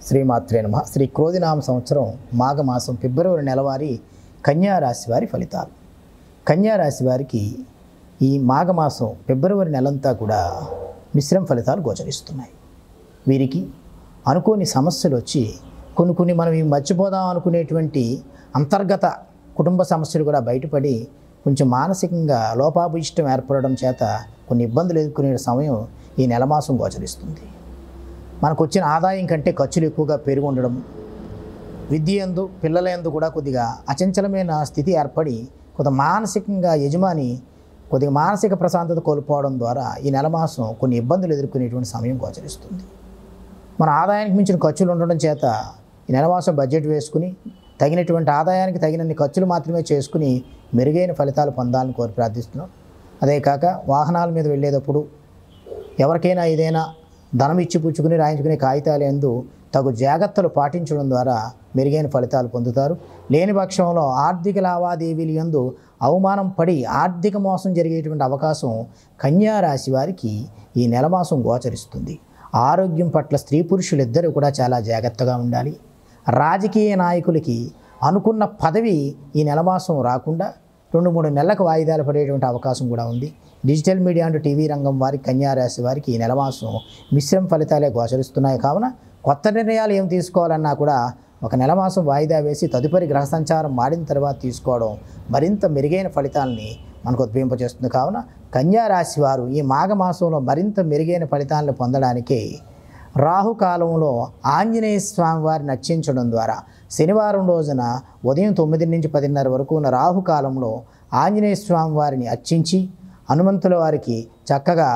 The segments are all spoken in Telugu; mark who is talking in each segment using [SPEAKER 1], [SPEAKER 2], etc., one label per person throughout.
[SPEAKER 1] శ్రీమాత్రే నమః. శ్రీ క్రోధినామ సంవత్సరం మాఘమాసం ఫిబ్రవరి నెలవారి కన్యారాశి వారి ఫలితాలు. కన్యారాశి వారికి ఈ మాఘమాసం ఫిబ్రవరి నెలంతా కూడా మిశ్రమ ఫలితాలు గోచరిస్తున్నాయి. వీరికి అనుకోని సమస్యలు వచ్చి కొన్ని మనం ఇవి మర్చిపోదాం అనుకునేటువంటి అంతర్గత కుటుంబ సమస్యలు కూడా బయటపడి కొంచెం మానసికంగా లోపాభూయిష్టం ఏర్పడడం చేత కొన్ని ఇబ్బందులు ఎదుర్కొనే సమయం ఈ నెలమాసం గోచరిస్తుంది. మనకు వచ్చిన ఆదాయం కంటే ఖర్చులు ఎక్కువగా పెరిగి ఉండడం, విద్య యందు పిల్లల యందు కూడా కొద్దిగా అచంచలమైన స్థితి ఏర్పడి కొంత మానసికంగా యజమాని కొద్దిగా మానసిక ప్రశాంతత కోల్పోవడం ద్వారా ఈ నెలమాసం కొన్ని ఇబ్బందులు ఎదుర్కొనేటువంటి సమయం గోచరిస్తుంది. మన ఆదాయానికి మించిన ఖర్చులు ఉండడం చేత ఈ నెలమాసం బడ్జెట్ వేసుకుని తగినటువంటి ఆదాయానికి తగినన్ని ఖర్చులు మాత్రమే చేసుకుని మెరుగైన ఫలితాలు పొందాలని కోరి ప్రార్థిస్తున్నాం. అదే కాక వాహనాల మీద వెళ్ళేటప్పుడు ఎవరికైనా ఏదైనా ధనం ఇచ్చి పుచ్చుకుని రాయించుకునే కాగితాలు యందు తగు జాగ్రత్తలు పాటించడం ద్వారా మెరుగైన ఫలితాలు పొందుతారు. లేని పక్షంలో ఆర్థిక లావాదేవీలు యందు అవమానం పడి ఆర్థిక మోసం జరిగేటువంటి అవకాశం కన్యారాశి వారికి ఈ నెలమాసం గోచరిస్తుంది. ఆరోగ్యం పట్ల స్త్రీ పురుషులిద్దరూ కూడా చాలా జాగ్రత్తగా ఉండాలి. రాజకీయ నాయకులకి అనుకున్న పదవి ఈ నెలమాసం రాకుండా 2-3 నెలలకు వాయిదాలు పడేటువంటి అవకాశం కూడా ఉంది. డిజిటల్ మీడియా అండ్ టీవీ రంగం వారికి కన్యారాశి వారికి ఈ నెలమాసం మిశ్రమ ఫలితాలే గోచరిస్తున్నాయి. కావున కొత్త నిర్ణయాలు ఏం తీసుకోవాలన్నా కూడా ఒక నెలమాసం వాయిదా వేసి తదుపరి గ్రహ సంచారం మాడిన తర్వాత తీసుకోవడం మరింత మెరుగైన ఫలితాలని మనకు ఉద్భవింపజేస్తుంది. కావున కన్యారాశి వారు ఈ మాఘమాసంలో మరింత మెరుగైన ఫలితాలను పొందడానికి రాహుకాలంలో ఆంజనేయ స్వామి వారిని అర్చించడం ద్వారా శనివారం రోజున ఉదయం 9 నుంచి 10:30 వరకు ఉన్న రాహుకాలంలో ఆంజనేయ స్వామి వారిని అర్చించి హనుమంతుల వారికి చక్కగా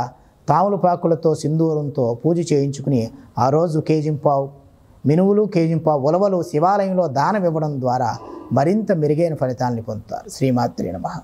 [SPEAKER 1] తామలపాకులతో సింధూరంతో పూజ చేయించుకుని ఆ రోజు కేజింపావు మినువులు కేజింపావు ఉలవలు శివాలయంలో దానం ఇవ్వడం ద్వారా మరింత మెరుగైన ఫలితాలను పొందుతారు. శ్రీమాత్రే నమః.